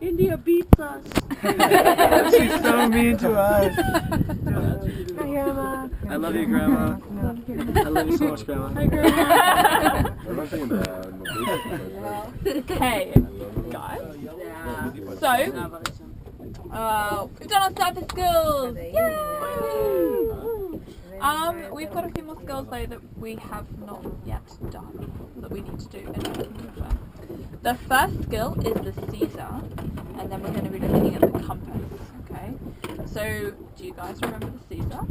India beats us. She's so mean to us. Hi, Grandma. I love you, Grandma. I love you so much, Grandma. Hi, Grandma. Okay, guys. So, we've done our surface skills. Yay! We've got a few more skills though that we have not yet done that we need to do in the water. The first skill is the Caesar, and then we're going to be looking at the compass. Okay. So, do you guys remember the Caesar?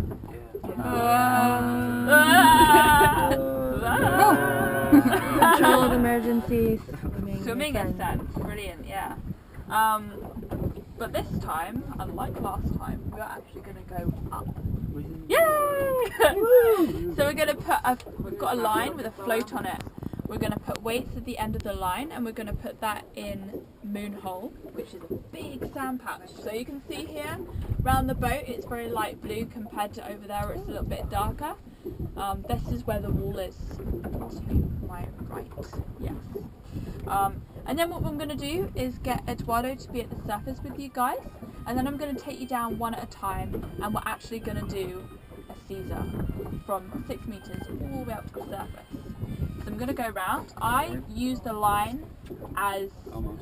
Control of emergencies. Swimming ascent. Brilliant. Yeah. But this time, unlike last time, we're actually going to go up. Yay! So we're going to put we've got a line with a float on it. We're going to put weights at the end of the line, and we're going to put that in Moonhole, which is a big sand patch. So you can see here, around the boat, it's very light blue compared to over there where it's a little bit darker. This is where the wall is to my right, yes. And then what I'm going to do is get Eduardo to be at the surface with you guys, and then I'm going to take you down one at a time, and we're actually going to do a Caesar from 6 meters all the way up to the surface. So I'm going to go round. I use the line as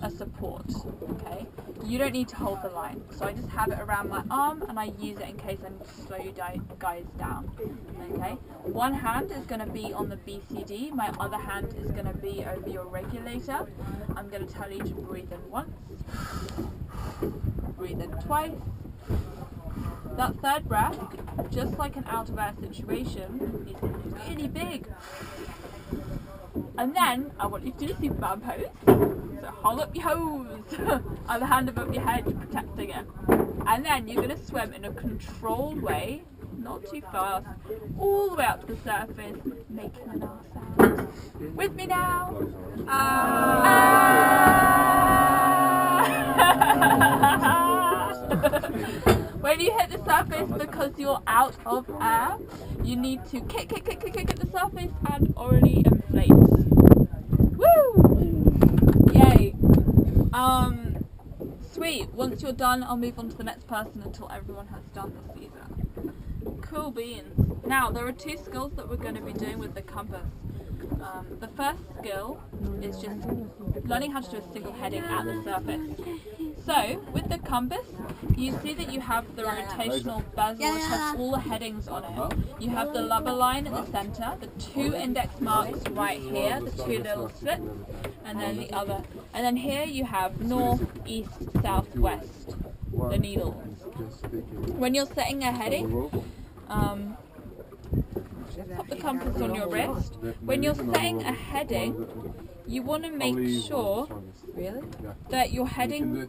a support, okay? You don't need to hold the line. So I just have it around my arm and I use it in case I need to slow you guys down, okay? One hand is going to be on the BCD, my other hand is going to be over your regulator. I'm going to tell you to breathe in once, breathe in twice. That third breath, just like an out of air situation, is really big. And then I want you to do the Superman pose. So hold up your hose, other hand above your head, protecting it. And then you're going to swim in a controlled way, not too fast, all the way up to the surface, making an R sound. With me now. When you hit the surface, because you're out of air, you need to kick at the surface and already inflate. Woo! Yay! Sweet. Once you're done, I'll move on to the next person until everyone has done the Caesar. Cool beans. Now, there are 2 skills that we're going to be doing with the compass. The first skill is just learning how to do a single heading at the surface. So, with the compass, you see that you have the rotational bezel which has all the headings on it. You have the lubber line at the centre, the 2 index marks right here, the 2 little slits, and then the other. And then here you have north, east, south, west, the needles. When you're setting a heading, pop the compass on your wrist. When you're setting a heading, you want to make sure that your heading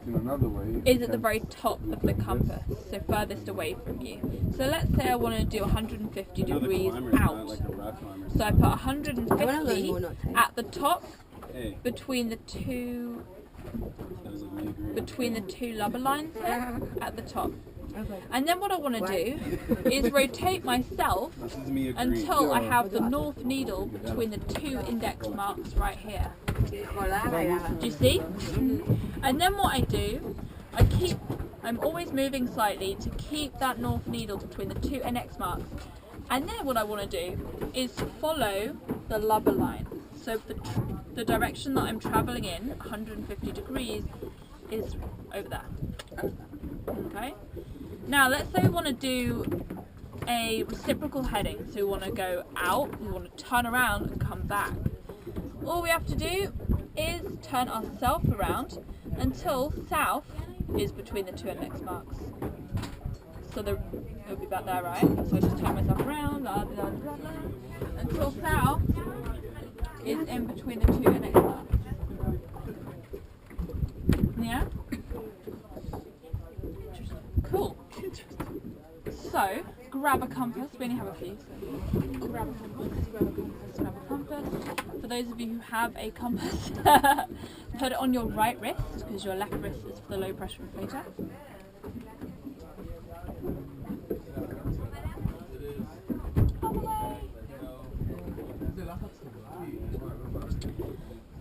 is at the very top of the compass, so furthest away from you. So let's say I want to do 150 degrees out. So I put 150 at the top between the two lubber lines here at the top. And then what I want to do is rotate myself until I have the north needle between the 2 index marks right here. Do you see? And then what I do, I'm always moving slightly to keep that north needle between the 2 index marks. And then what I want to do is follow the lubber line. So the direction that I'm travelling in, 150 degrees, is over there. Okay? Now let's say we want to do a reciprocal heading. So we want to go out, we want to turn around and come back. All we have to do is turn ourselves around until south is between the 2 index marks. So it'll be about there, right? So I just turn myself around, blah, blah, blah, blah, until south is in between the 2 index marks. Yeah? Cool. So, grab a compass. We only have a few. So grab a compass, grab a compass, grab a compass. For those of you who have a compass, put it on your right wrist, because your left wrist is for the low pressure inflator.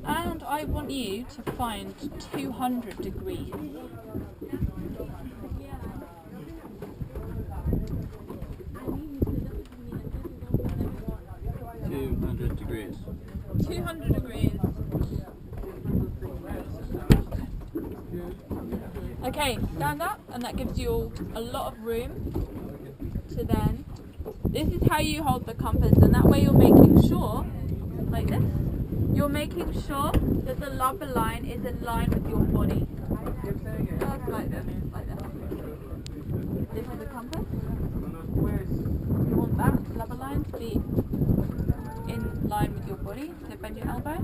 And I want you to find 200 degrees. 200 degrees. 200 degrees. Okay, stand up, and that gives you a lot of room to then. This is how you hold the compass, and that way you're making sure, like this, you're making sure that the rubber line is in line with your body. Just like this, like this. This is the compass. You want that rubber line to be in line with your body, so bend your elbow.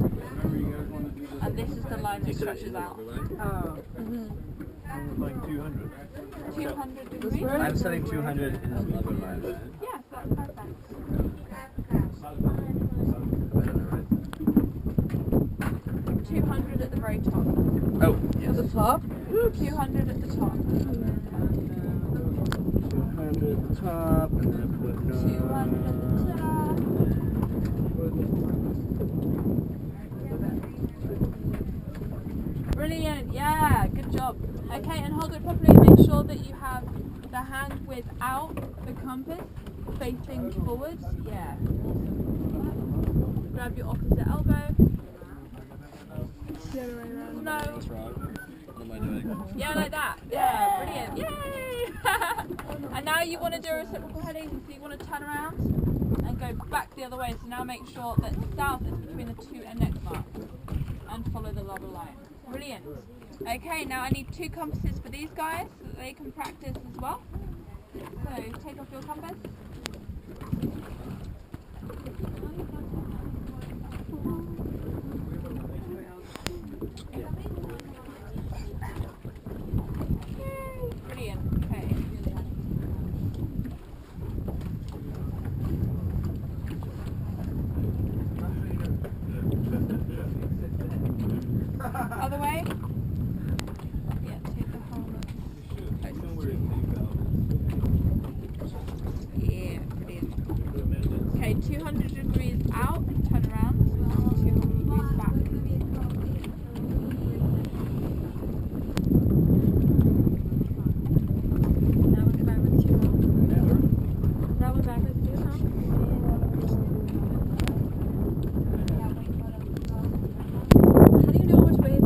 And this is the line that stretches out. Oh. Like 200. 200 degrees? I'm setting 200 in the rubber line. Yes, that's perfect. 200 at the very top. Oh, At the top? 200 at the top. 200 at the top, and then put 200 at the top. Brilliant, yeah, good job. Okay, and hold it properly. Make sure that you have the hand without the compass facing forwards. Yeah. Grab your opposite elbow. The other way around. No. That's right. What am I doing? Yeah, like that. Yeah, brilliant. Yay! And now you want to do a reciprocal heading, so you want to turn around and go back the other way. So now make sure that south is between the two index marks and follow the rubber line. Brilliant. Okay, now I need 2 compasses for these guys so that they can practice as well. So take off your compass. Yay, brilliant. Okay. Other way. Yeah, take the helmet. Yeah, brilliant. Okay, 200 degrees out, turn around. 200 degrees back. Now we're backwards 200. Now we're backwards 200. How do you know which way is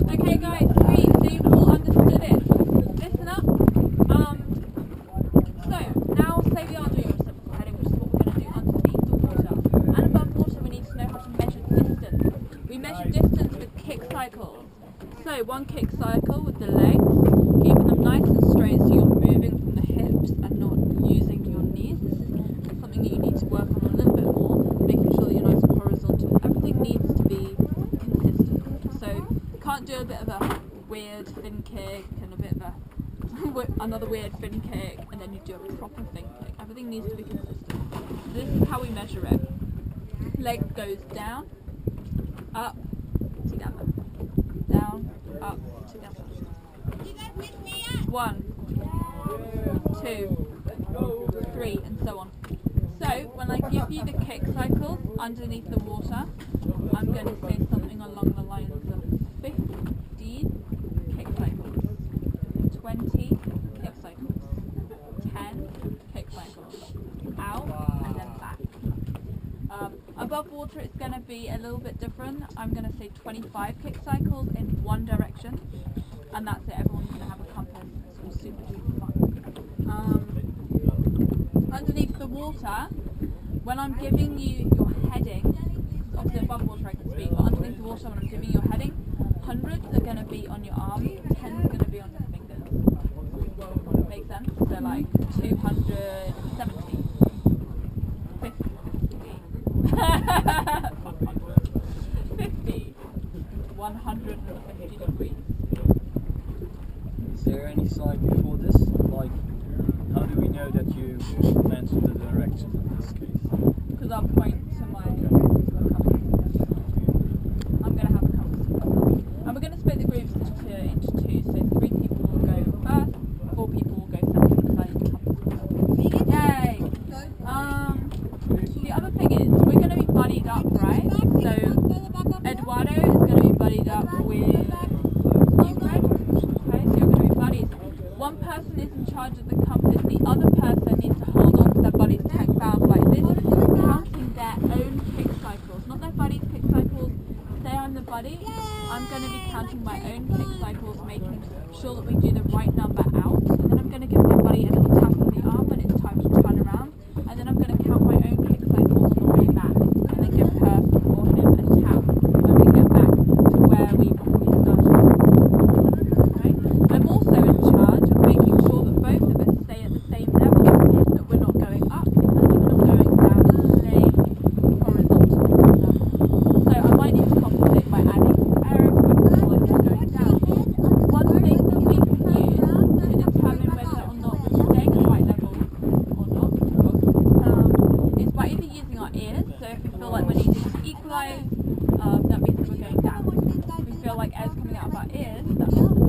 Okay guys, sweet, so you've all understood it. Listen up. So now say we are doing a reciprocal heading, which is what we're going to do underneath the water. And above water we need to know how to measure distance. We measure distance with kick cycles. So 1 kick cycle with the legs, keeping them nice and straight so you're moving from the hips and not using your knees. This is something that you need to work on a little bit more, making sure that you're nice and horizontal. Everything needs to be consistent. So you can't do a bit of a weird fin kick and a bit of a another weird fin kick and then you do a proper fin kick. Everything needs to be consistent. So this is how we measure it. Leg goes down, up, together. Down, up, together. 1, 2, 3, and so on. So when I give you the kick cycles underneath the water, I'm going to say something along the lines of 50 kick cycles, 20 kick cycles, 10 kick cycles, out and then back. Above water it's going to be a little bit different. I'm going to say 25 kick cycles in one direction, and that's it. Everyone's going to have a compass. It's all super duper fun. Underneath the water, when I'm giving you your heading, obviously above water I can speak, but underneath the water when I'm giving you your heading, 100s are going to be on your arms, 10s are going to be on your fingers. Make sense? So like 270, 50, 50, 150 degrees. Is there any side before know that you mentioned the direction in this case? Because I'll point to my compass. I'm going to have a compass for myself. And we're going to split the groups into two. So 3 people will go first, 4 people will go second, because I need a compass. Yay! The other thing is, we're going to be buddied up, right? So Eduardo is going to be buddied up with you, Fred. Okay, so you're going to be buddies. One person is in charge of the compass, the other person needs to hold on to their buddy's tank valve like this, counting their own kick cycles, not their buddy's kick cycles. Say I'm the buddy, I'm going to be counting my own kick cycles, making sure that we do the right number out, and then I'm going to give my buddy a little tap on the arm when it's time to turn around, and then I'm going to count my own kick cycles on the way back, and then give her or him a tap when we get back to where we started. Okay? I'm also in charge of making sure that both of us stay at the same level, that we're not going up and that we're not going down, staying horizontal level. So I might need to compensate by adding Eric when the light is going down. One thing that we can use to determine whether or not we're staying at the right level or not is by either using our ears. So if we feel like we're needing to equalise, that means that we're going down. If we feel like air's coming out of our ears, that means that we're